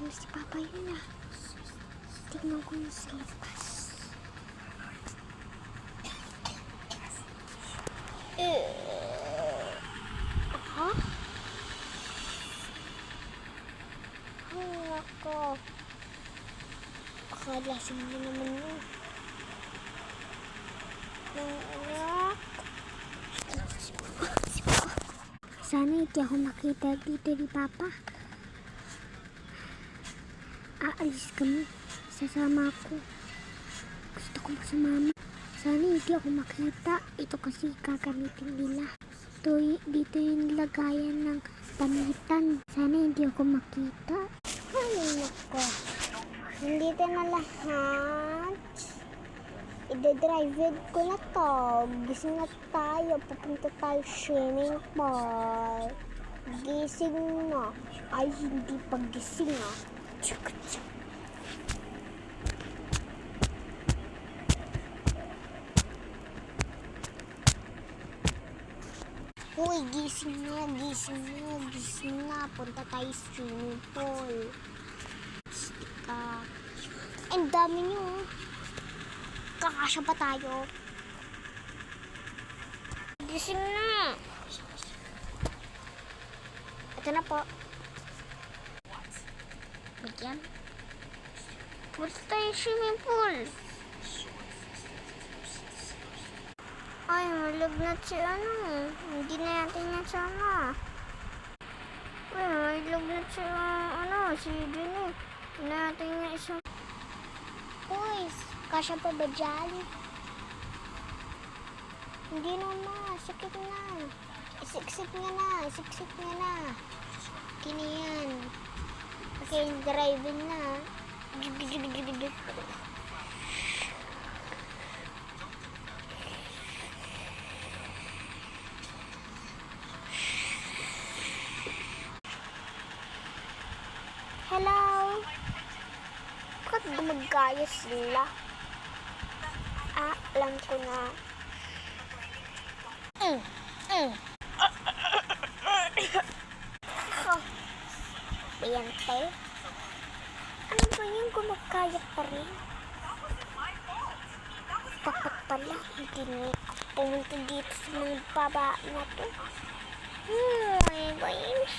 si Papa yun ah. Tignan ko yung sa labas. Aha? Ay, nako. Akalasing mo naman yun. Anak. Sana hindi ako makita dito ni Papa. Aalis kami. Sasama ako. Gusto ko sumama. Sana hindi ako makita. Ito kasi kakamitin nila. Dito yung lagayan ng pamitan. Sana hindi ako makita. Ay, nako. Nandito na lahat. I-drive ko na to. Gising na tayo. Pupunta tayo swimming pool. Gising na. Ay, hindi pa gising ah. Tsaka. Uy, gising na. Punta tayo swimming pool. Stika. Ang dami nyo. Kakasya pa tayo. Gising na. Ito na po. Bagyan. Punta tayo swimming pool. Ay, malagnat si ano. Hindi na natin yan sama. Ay, malagnat si si Jenny. Hindi na natin yan isama. Uy, kasya pa ba dyan? Hindi naman, sakit na. Isiksik nga na. Kiniyan. Okay, driving na. Hello? Bakit gumagaya sila? Alam ko na. Bayante? Ano ba yung gumagaya pa rin? Dapat pala, hindi na pumunta dito sa mga babae na to. My gosh.